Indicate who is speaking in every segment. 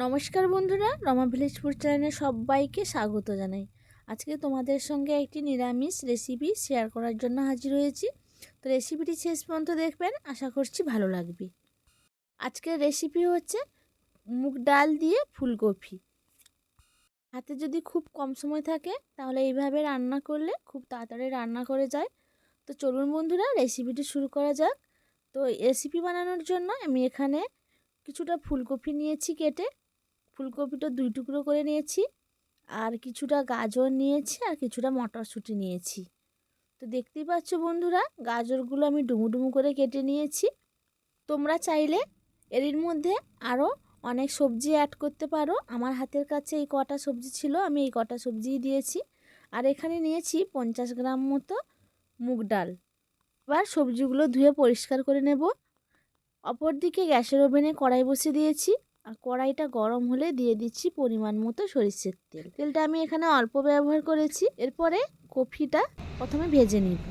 Speaker 1: নমস্কার বন্ধুরা, Rama village food চ্যানেলে সবাইকে স্বাগত জানাই। আজকে তোমাদের সঙ্গে একটি নিরামিষ রেসিপি শেয়ার করার জন্য হাজির হয়েছি। তো রেসিপিটি শেষ পর্যন্ত দেখবেন, আশা করছি ভালো লাগবে। আজকের রেসিপি হচ্ছে মুগ ডাল দিয়ে ফুলকপি। হাতে যদি খুব কম সময় থাকে তাহলে এইভাবে রান্না করলে খুব তাড়াতাড়ি রান্না করে যায়। তো চলুন বন্ধুরা, রেসিপিটি শুরু করা যাক। তো রেসিপি বানানোর জন্য আমি এখানে কিছুটা ফুলকপি নিয়েছি কেটে। ফুলকপিটা 2 টুকরো করে নিয়েছি, আর কিছুটা গাজর নিয়েছি, আর কিছুটা মটরশুঁটি নিয়েছি। তো দেখতেই পাচ্ছ বন্ধুরা, গাজরগুলো আমি ডুমু ডুমু করে কেটে নিয়েছি। তোমরা চাইলে এর মধ্যে আরও অনেক সবজি অ্যাড করতে পারো। আমার হাতের কাছে এই কটা সবজি ছিল, আমি এই কটা সবজিই দিয়েছি। আর এখানে নিয়েছি 50 গ্রাম মতো মুগ ডাল। এবার সবজিগুলো ধুয়ে পরিষ্কার করে নেব। অপরদিকে গ্যাসের ওভেনে কড়াই বসিয়ে দিয়েছি, আর কড়াইটা গরম হলে দিয়ে দিচ্ছি পরিমাণ মতো সরিষার তেল। তেলটা আমি এখানে অল্প ব্যবহার করেছি। এরপরে কপিটা প্রথমে ভেজে নিব।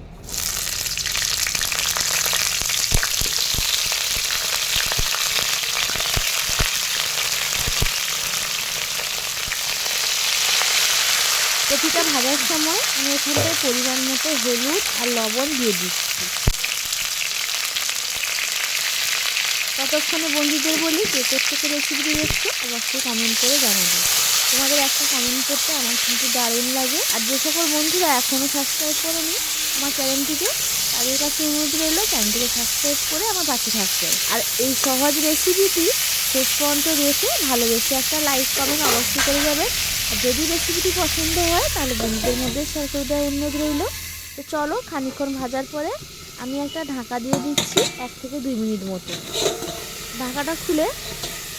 Speaker 1: কপিটা ভাজার সময় আমি এখানটায় পরিমাণ মতো হলুদ আর লবণ দিয়ে দিচ্ছি। ততক্ষণে বন্ধুদের বলি, যে প্রত্যেকে রেসিপিটি দেখছো অবশ্যই কমেন্ট করে জানাবে। তোমাদের একটা কমেন্ট করতে আমার কিন্তু দারুণ লাগে। আর যে সকল বন্ধুরা এখনও সাবস্ক্রাইব করেনি আমার চ্যানেলটিকে, তাদের কাছে অনুরোধ রইল চ্যানেলটিকে সাবস্ক্রাইব করে আমার পাশে থাকতে। আর এই সহজ রেসিপিটি শেষ পর্যন্ত দেখে ভালোবেসে একটা লাইক কমেন্ট অবশ্যই করে যাবে। আর যদি রেসিপিটি পছন্দ হয় তাহলে বন্ধুদের মধ্যে শেয়ার করে দেওয়ার অনুরোধ রইল। তো চলো, খানিকক্ষণ ভাজার পরে আমি একটা ঢাকা দিয়ে দিচ্ছি 1 থেকে 2 মিনিট মতো। ঢাকাটা খুলে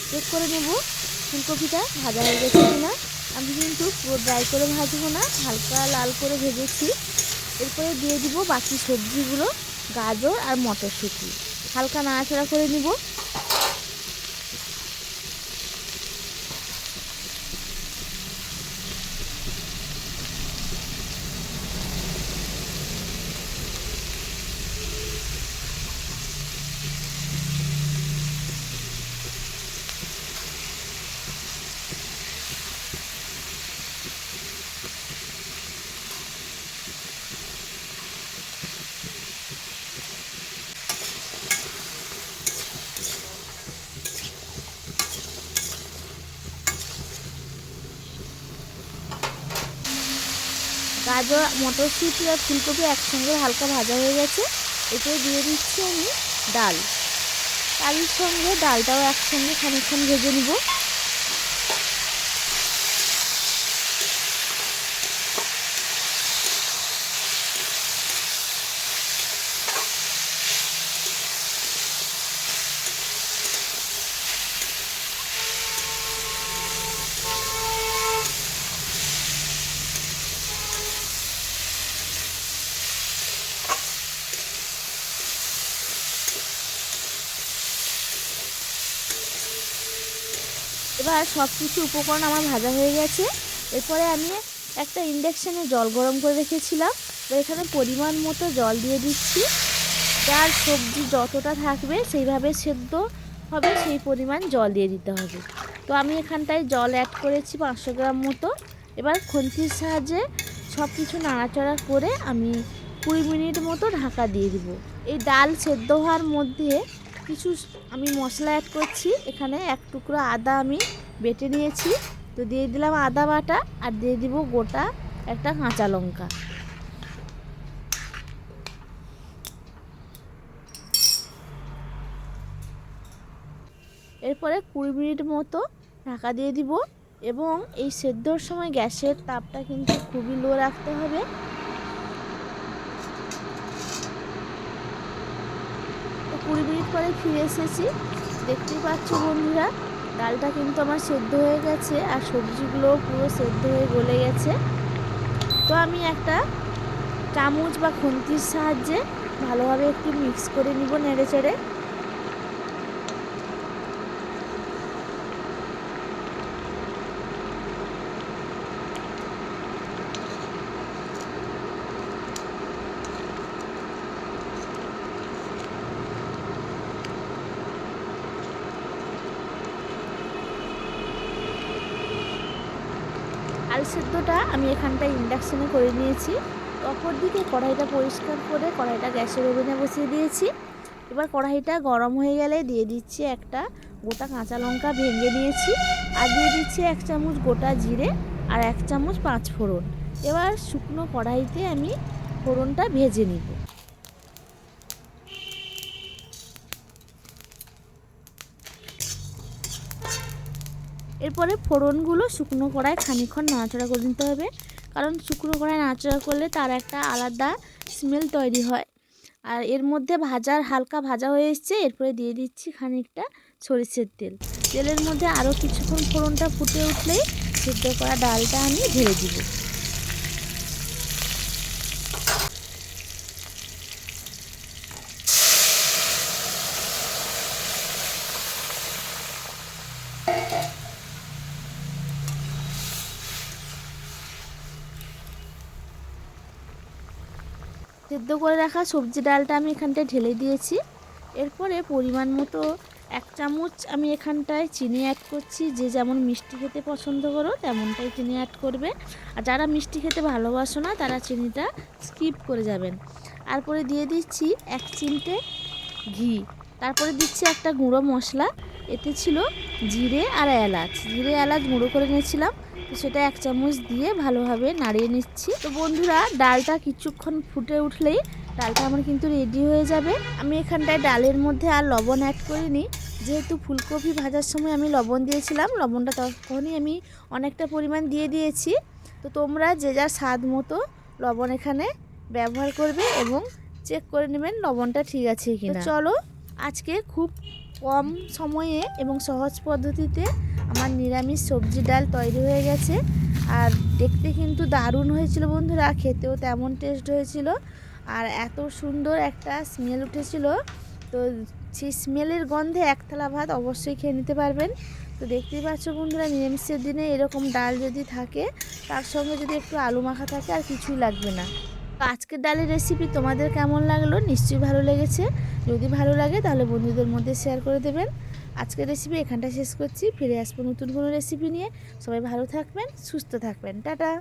Speaker 1: চেক করে নেব ফুলকপিটা ভাজা হয়ে গেছে কিনা। আমি কিন্তু পুরো ড্রাই করে ভাজবো না, হালকা লাল করে ভেজেছি। এরপরে দিয়ে দিব বাকি সবজিগুলো, গাজর আর মটরশুঁটি। হালকা নাড়াচাড়া করে নিব। গাজর, মটরশুঁটি আর ফুলকপি একসঙ্গে হালকা ভাজা হয়ে গেছে। এতে দিয়ে দিচ্ছি আমি ডাল। তার সঙ্গে ডালটাও একসঙ্গে খানিকক্ষণ ভেজে নিব। এবার সব কিছু উপকরণ আমার ভাজা হয়ে গেছে। এরপরে আমি একটা ইন্ডাকশানে জল গরম করে রেখেছিলাম। এখানে পরিমাণ মতো জল দিয়ে দিচ্ছি। যার সবজি যতটা থাকবে সেইভাবে সেদ্ধ হবে, সেই পরিমাণ জল দিয়ে দিতে হবে। তো আমি এখানটায় জল অ্যাড করেছি 500 গ্রাম মতো। এবার খুন্তির সাহায্যে সব কিছু নাড়াচাড়া করে আমি 20 মিনিট মতো ঢাকা দিয়ে দিব। এই ডাল সেদ্ধ হওয়ার মধ্যে কিছু আমি মশলা অ্যাড করছি। এখানে 1 টুকরো আদা আমি বেটে নিয়েছি, তো দিয়ে দিলাম আদা বাটা, আর দিয়ে দিব গোটা একটা কাঁচা লঙ্কা। এরপরে 20 মিনিট মতো ঢাকা দিয়ে দিব। এবং এই সেদ্ধর সময় গ্যাসের তাপটা কিন্তু খুবই লো রাখতে হবে। 20 মিনিট পরে ফিরে এসেছি। দেখতেই পাচ্ছ বন্ধুরা, ডালটা কিন্তু আমার সেদ্ধ হয়ে গেছে, আর সবজিগুলোও পুরো সেদ্ধ হয়ে গলে গেছে। তো আমি একটা চামচ বা খুন্তির সাহায্যে ভালোভাবে একটু মিক্স করে নিব নেড়ে চেড়ে। ডাল সেদ্ধটা আমি এখানটায় ইন্ডাকশানে করে নিয়েছি। অপর দিকে কড়াইটা পরিষ্কার করে কড়াইটা গ্যাসের ওভেনে বসিয়ে দিয়েছি। এবার কড়াইটা গরম হয়ে গেলে দিয়ে দিচ্ছি একটা গোটা কাঁচা লঙ্কা ভেঙে নিয়েছি, আর দিয়ে দিচ্ছি 1 চামচ গোটা জিরে আর 1 চামচ 5 ফোড়ন। এবার শুকনো কড়াইতে আমি ফোড়নটা ভেজে নিব। এরপরে ফোড়নগুলো শুকনো কড়ায় খানিকক্ষণ নাড়াচাড়া করে নিতে হবে, কারণ শুকনো কড়ায় নাড়াচাড়া করলে তার একটা আলাদা স্মেল তৈরি হয়। আর এর মধ্যে হালকা ভাজা হয়ে এসছে। এরপরে দিয়ে দিচ্ছি খানিকটা সরিষার তেল। তেলের মধ্যে আরও কিছুক্ষণ ফোড়নটা ফুটে উঠলেই সিদ্ধ করা ডালটা আমি ঢেলে দিব। সেদ্ধ করে রাখা সবজি ডালটা আমি এখানটায় ঢেলে দিয়েছি। এরপরে পরিমাণ মতো 1 চামচ আমি এখানটায় চিনি অ্যাড করছি। যে যেমন মিষ্টি খেতে পছন্দ করো তেমনটাই চিনি অ্যাড করবে, আর যারা মিষ্টি খেতে ভালোবাসো না তারা চিনিটা স্কিপ করে যাবেন। তারপরে দিয়ে দিচ্ছি 1 চিমটে ঘি। তারপরে দিচ্ছি একটা গুঁড়ো মশলা, এতে ছিল জিরে আর এলাচ। জিরে এলাচ গুঁড়ো করে নিয়েছিলাম, তো সেটা 1 চামচ দিয়ে ভালোভাবে নাড়িয়ে নিচ্ছি। তো বন্ধুরা, ডালটা কিছুক্ষণ ফুটে উঠলেই ডালটা আমার কিন্তু রেডি হয়ে যাবে। আমি এখানটায় ডালের মধ্যে আর লবণ অ্যাড করিনি, যেহেতু ফুলকপি ভাজার সময় আমি লবণ দিয়েছিলাম। লবণটা তখনই আমি অনেকটা পরিমাণ দিয়ে দিয়েছি। তো তোমরা যে যার স্বাদ মতো লবণ এখানে ব্যবহার করবে এবং চেক করে নেবেন লবণটা ঠিক আছে কিনা। চলো, আজকে খুব কম সময়ে এবং সহজ পদ্ধতিতে আমার নিরামিষ সবজি ডাল তৈরি হয়ে গেছে। আর দেখতে কিন্তু দারুণ হয়েছিল বন্ধুরা, খেতেও তেমন টেস্ট হয়েছিল, আর এত সুন্দর একটা স্মেল উঠেছিল। তো সেই স্মেলের গন্ধে এক থালা ভাত অবশ্যই খেয়ে নিতে পারবেন। তো দেখতেই পাচ্ছ বন্ধুরা, নিরামিষের দিনে এরকম ডাল যদি থাকে, তার সঙ্গে যদি একটু আলু মাখা থাকে, আর কিছুই লাগবে না। তো আজকের ডালের রেসিপি তোমাদের কেমন লাগলো? নিশ্চয়ই ভালো লেগেছে। যদি ভালো লাগে তাহলে বন্ধুদের মধ্যে শেয়ার করে দেবেন। আজকের রেসিপি এখানটা শেষ করছি। ফিরে আসবো নতুন কোনো রেসিপি নিয়ে। সবাই ভালো থাকবেন, সুস্থ থাকবেন। টাটা।